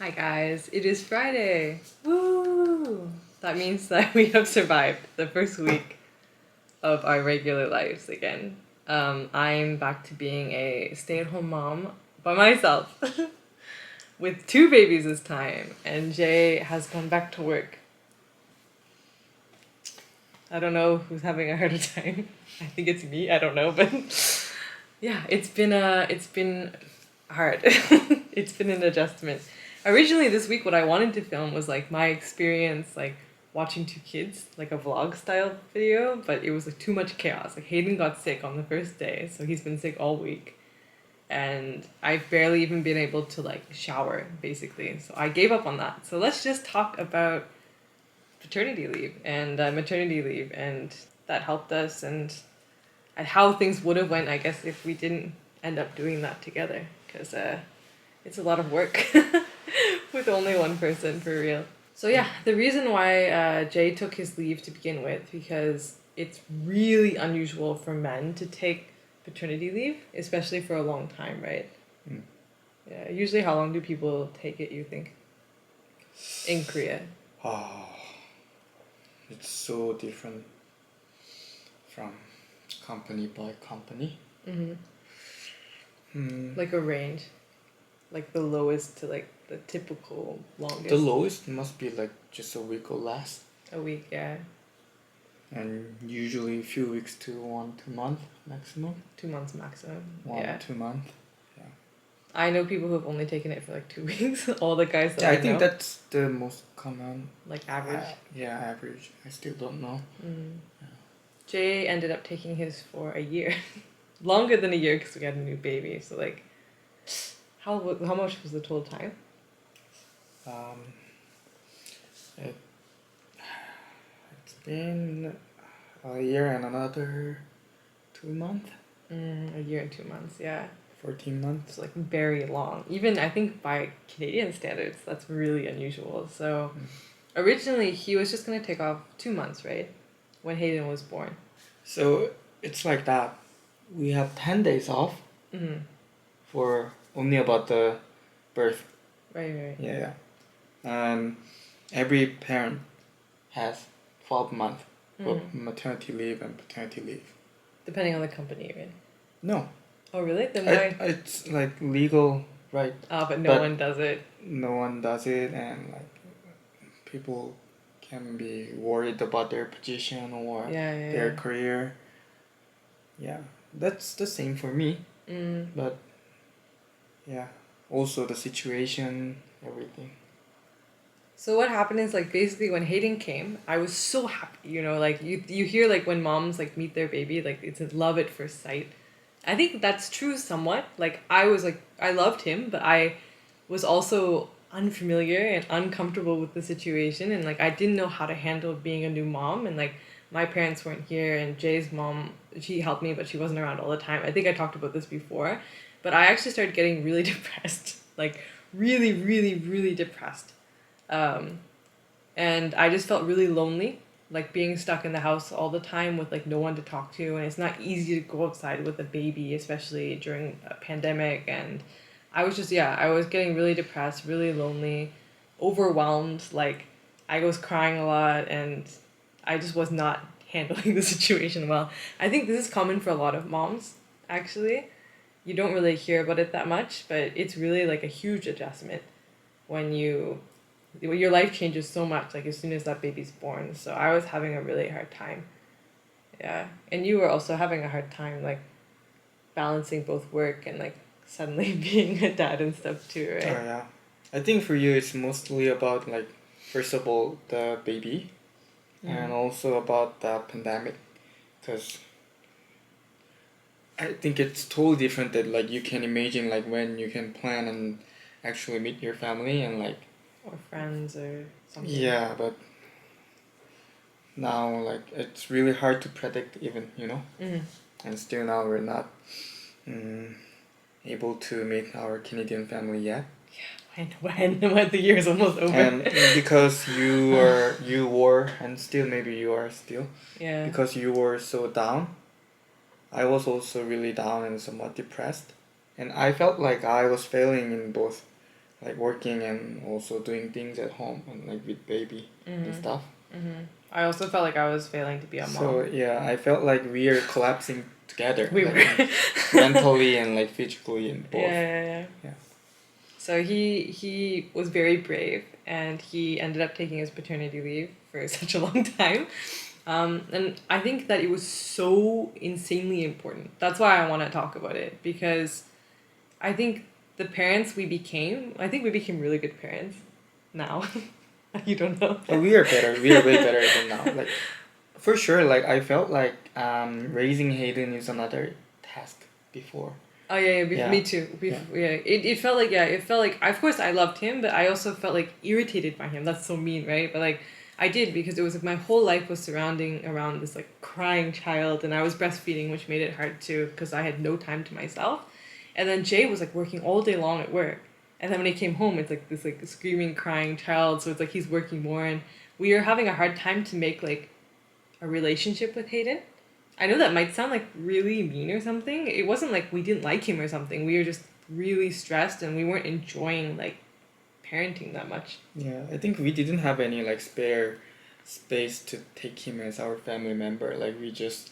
Hi guys, it is Friday. Woo! That means that we have survived the first week of our regular lives again. I'm back to being a stay-at-home mom by myself with two babies this time, and Jay has gone back to work. I don't know who's having a harder time. I think it's me. I don't know, but yeah, it's been hard. It's been an adjustment. Originally this week what I wanted to film was like my experience like watching two kids, like a vlog style video, but it was like too much chaos. Like Hayden got sick on the first day, so he's been sick all week. And I've barely even been able to like shower basically. So I gave up on that. So let's just talk about paternity leave and maternity leave, and that helped us, and how things would have went, I guess, if we didn't end up doing that together, because it's a lot of work with only one person for real. So yeah, the reason why Jay took his leave to begin with, because it's really unusual for men to take paternity leave, especially for a long time, right? Mm. Yeah, usually how long do people take it, you think, in Korea? Oh, it's so different from company by company. Mm-hmm. Hmm. Like a range, like the lowest to like the typical longest. The lowest must be like just a week or less, A week, yeah. and usually a few weeks to 1 2 month maximum. 2 months maximum. One Yeah. 2 month. I know people who have only taken it for like 2 weeks. All the guys that Yeah, I I think know, that's the most common. like average. Yeah, average. I still don't know. Mm. Yeah. Jay ended up taking his for a year, longer than a year because we had a new baby. So like, how much was the total time? Um, it, it's been a year and another 2 month, A year and 2 months. Yeah, 14 months. it's like very long. Even I think by Canadian standards, that's really unusual. So originally he was just gonna take off 2 months, right, when Hayden was born. So it's like that. We have 10 days off Mm-hmm. for only about the birth. Right, right. Yeah. And every parent has 12 months for Mm-hmm. maternity leave and paternity leave. Depending on the company, right? No, Oh, really? Then why? it's like legal, right? But no But one does it. no one does it, and like people can be worried about their position or Yeah, yeah, their yeah. career. Yeah, that's the same for me. Mm. But yeah, also the situation, everything. So what happened is like basically when Hayden came, I was so happy. Like you hear like when moms like meet their baby, like it's a love at first sight. I think that's true somewhat. Like I was like I loved him, but I was also unfamiliar and uncomfortable with the situation, and like I didn't know how to handle being a new mom, and like my parents weren't here, and Jay's mom, she helped me but she wasn't around all the time. I think I talked about this before, but I actually started getting really depressed, like really really really depressed. um, and I just felt really lonely, like being stuck in the house all the time with like no one to talk to, and it's not easy to go outside with a baby, especially during a pandemic. And I was just, yeah, I was getting really depressed, really lonely, overwhelmed. Like I was crying a lot, and I just was not handling the situation well. I think this is common for a lot of moms, actually. You don't really hear about it that much, but it's really like a huge adjustment when your life changes so much like as soon as that baby's born. So I was having a really hard time. Yeah, and you were also having a hard time like balancing both work and like suddenly being a dad and stuff too, Oh right? yeah, I think for you it's mostly about like first of all the baby, and also about the pandemic, because I think it's totally different that like you can imagine like when you can plan and actually meet your family and like Or friends or something. yeah, but now like it's really hard to predict even, Mm. and still now we're not mm, able to meet our Canadian family yet. When the year is almost over. And because you were and still maybe you are still, Yeah. because you were so down, I was also really down and somewhat depressed, and I felt like I was failing in both like working and also doing things at home and like with baby and stuff. I also felt like I was failing to be a mom. So yeah, I felt like we are collapsing together. We like, were. mentally and like physically and both. Yeah. So he was very brave, and he ended up taking his paternity leave for such a long time. And I think that it was so insanely important. That's why I want to talk about it, because I think the parents we became, I think we became really good parents now. You don't know. But we are better. We are way better than now. Like for sure. Like I felt like raising Hayden is another task before. Oh yeah, Yeah. me too. It felt like of course I loved him, but I also felt like irritated by him. That's so mean, right? But like I did, because it was like my whole life was surrounding around this like crying child, and I was breastfeeding, which made it hard too because I had no time to myself. And then Jay was like working all day long at work, and then when he came home, it's like this like screaming, crying child. So it's like he's working more, and we are having a hard time to make like a relationship with Hayden. I know that might sound like really mean or something. It wasn't like we didn't like him or something. We were just really stressed, and we weren't enjoying like parenting that much. Yeah, I think we didn't have any like spare space to take him as our family member. Like we just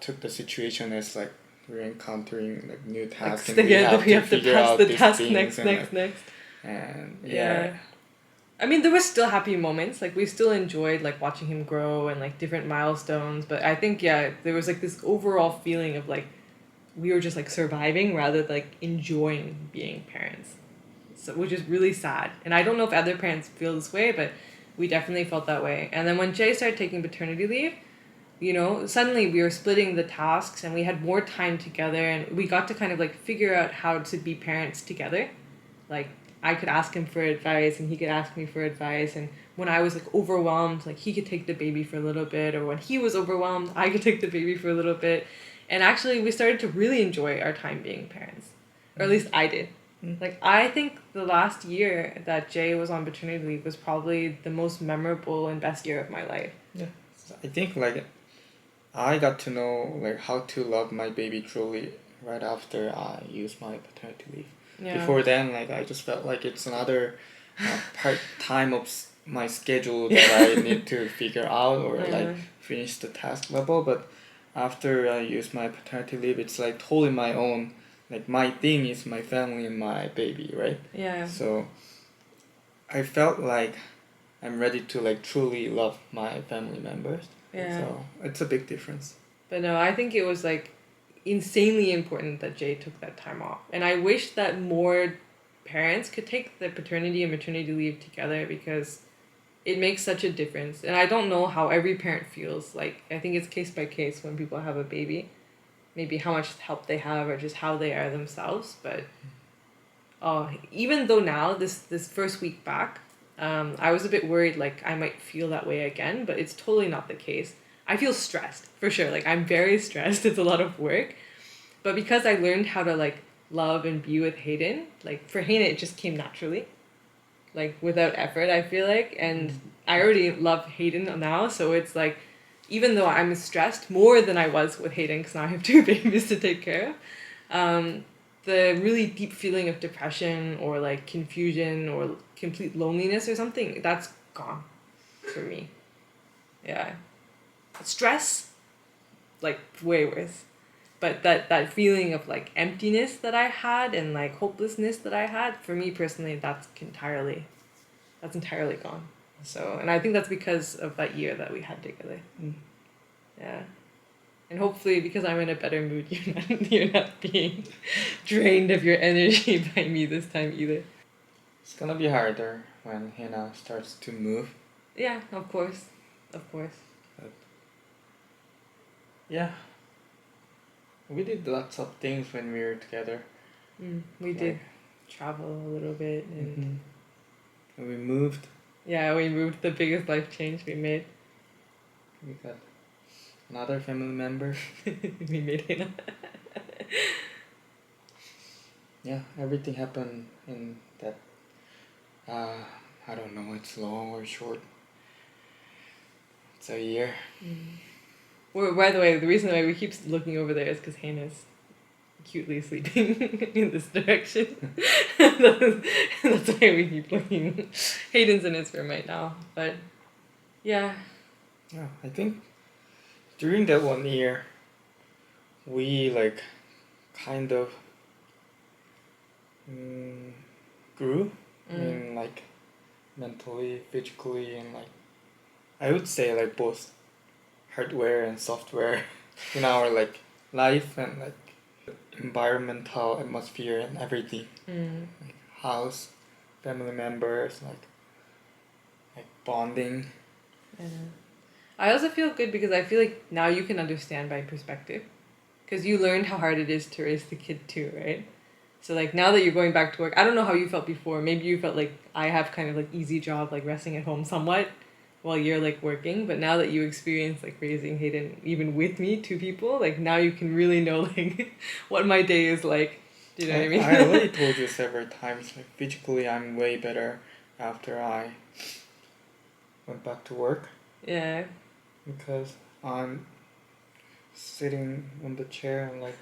took the situation as like we're encountering like new tasks and we have to figure pass out the these task things next, and, next, like, next. and Yeah. I mean, there were still happy moments. Like we still enjoyed like watching him grow and like different milestones. But I think there was like this overall feeling of like we were just like surviving rather than like enjoying being parents. So which is really sad. And I don't know if other parents feel this way, but we definitely felt that way. And then when Jay started taking paternity leave, you know, suddenly we were splitting the tasks and we had more time together, and we got to kind of like figure out how to be parents together. Like I could ask him for advice and he could ask me for advice, and when I was like overwhelmed, like he could take the baby for a little bit, or when he was overwhelmed, I could take the baby for a little bit. And actually we started to really enjoy our time being parents. Or at least I did. Like I think the last year that Jay was on paternity leave was probably the most memorable and best year of my life. Yeah, I think like I got to know like how to love my baby truly right after I used my paternity leave. Yeah. Before then, like I just felt like it's another part time of my schedule that I need to figure out or like finish the task level. But after I use my paternity leave, it's like totally my own. Like my thing is my family and my baby, right? Yeah. So I felt like I'm ready to like truly love my family members. Yeah. So it's a big difference. But no, I think it was like insanely important that Jay took that time off. And I wish that more parents could take the paternity and maternity leave together, because it makes such a difference. And I don't know how every parent feels. Like I think it's case by case when people have a baby. Maybe how much help they have or just how they are themselves. But even though now this first week back, I was a bit worried like I might feel that way again, but it's totally not the case. I feel stressed for sure. Like I'm very stressed. It's a lot of work. But because I learned how to like love and be with Hayden, like for Hayden it just came naturally. Like without effort, I feel like. And I already love Hayden now, so it's like even though I'm stressed more than I was with Hayden because now I have two babies to take care of, the really deep feeling of depression or like confusion or complete loneliness or something, that's gone for me. Yeah. Stress, like way worse. But that feeling of like emptiness that I had and like hopelessness that I had, for me personally, that's entirely gone. So, and I think that's because of that year that we had together. Yeah. And hopefully because I'm in a better mood, you're not being drained of your energy by me this time either. It's gonna be harder when Hannah starts to move. Yeah, of course. But, yeah. We did lots of things when we were together. We did travel a little bit and we moved. Yeah, we moved. The biggest life change we made. We got another family member. We made him. Yeah, everything happened in that. I don't know. It's long or short. It's a year. Well, by the way, the reason why we keep looking over there is because Hannah's cutely sleeping in this direction. That's that's why we keep looking. Hayden's in his room right now, but yeah. Yeah, I think during that 1 year, we like kind of grew in like mentally, physically, and like I would say like both hardware and software in our like life and like environmental atmosphere and everything. Like house, family members, like bonding. Yeah. I also feel good because I feel like now you can understand my perspective. Because you learned how hard it is to raise the kid too, right? So like now that you're going back to work, I don't know how you felt before. Maybe you felt like I have kind of like easy job, like resting at home somewhat while you're like working. But now that you experience like raising Hayden even with me, two people, like now you can really know like what my day is like. Do you know what I mean? I already told you several times, like physically I'm way better after I went back to work. Yeah. Because I'm sitting on the chair and like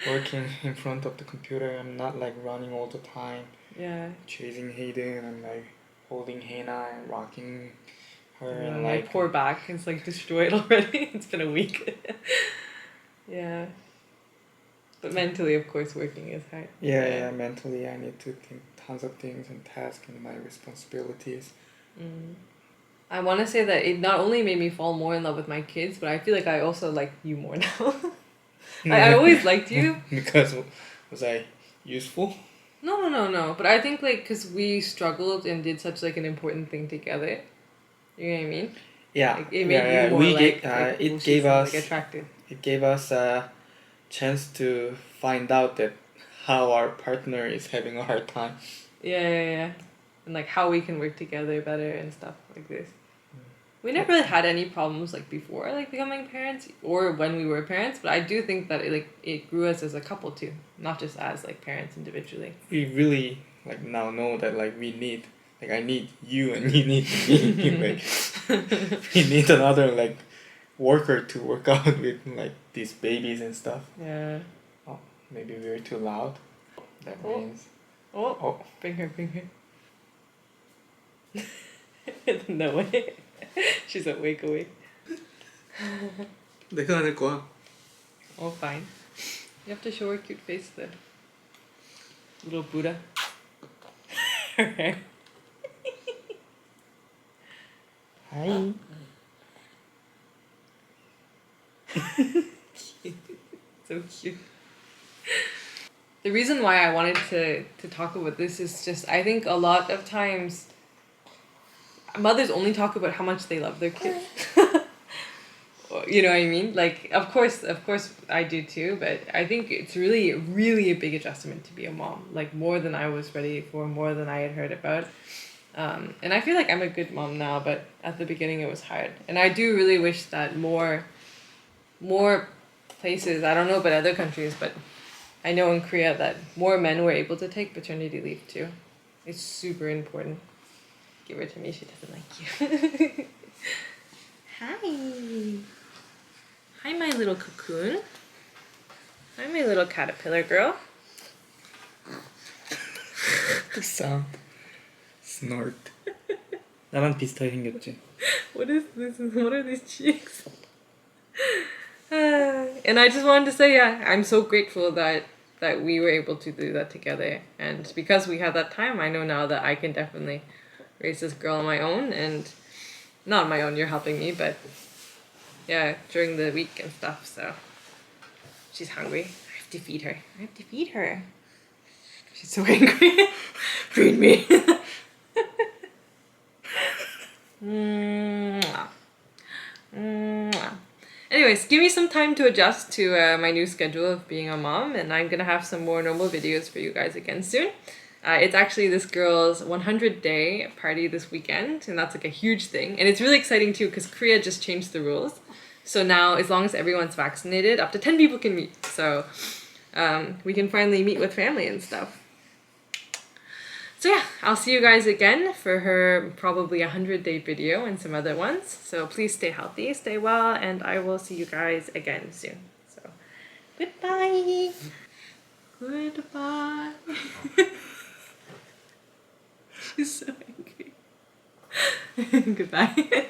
working in front of the computer. I'm not like running all the time, Yeah. chasing Hayden and like holding Hannah and rocking her and My like poor back is like destroyed already. It's been a week. Yeah. But mentally, of course, working is hard. yeah, mentally I need to think tons of things and tasks and my responsibilities. I want to say that it not only made me fall more in love with my kids, but I feel like I also like you more now. I always liked you. Because was I useful? No. But I think like because we struggled and did such like an important thing together. You know what I mean? Yeah, Like, it made you more it gave us like attractive. it gave us a chance to find out that how our partner is having a hard time. Yeah. And like how we can work together better and stuff like this. We never really had any problems like before like becoming parents or when we were parents, but I do think that it grew us as a couple too, not just as like parents individually. We really like now know that like we need like I need you and you need me. Like we need another like worker to work out with like these babies and stuff. Yeah. Oh, maybe we're too loud. That means Oh. Bring her. No way. She's awake. 내가 안 할 거야. Oh, fine. You have to show her cute face there. Little Buddha. Hi. So cute. The reason why I wanted to talk about this is just I think a lot of times mothers only talk about how much they love their kids. You know what I mean? Like of course I do too, but I think it's really a big adjustment to be a mom. Like more than I was ready for, more than I had heard about. And I feel like I'm a good mom now, but at the beginning it was hard. And I do really wish that more places, I don't know about other countries, but I know in Korea that more men were able to take paternity leave too. It's super important. Give her to me, she doesn't like you. Hi. Hi, my little cocoon. Hi, my little caterpillar girl. The sound. Snort. 나랑 비슷하게 생겼지? What is this? What are these cheeks? And I just wanted to say, yeah, I'm so grateful that we were able to do that together. And because we had that time, I know now that I can definitely raise this girl on my own. And not on my own, you're helping me, but yeah, during the week and stuff. So she's hungry. I have to feed her. She's so angry. Feed me. Mwah. Mwah. Anyways, give me some time to adjust to my new schedule of being a mom, and I'm gonna have some more normal videos for you guys again soon. It's actually this girl's 100-day party this weekend, and that's like a huge thing. And it's really exciting too because Korea just changed the rules. So now, as long as everyone's vaccinated, up to 10 people can meet. So we can finally meet with family and stuff. So yeah, I'll see you guys again for her probably 100-day video and some other ones. So please stay healthy, stay well, and I will see you guys again soon. So goodbye. Goodbye. She's so angry. Goodbye.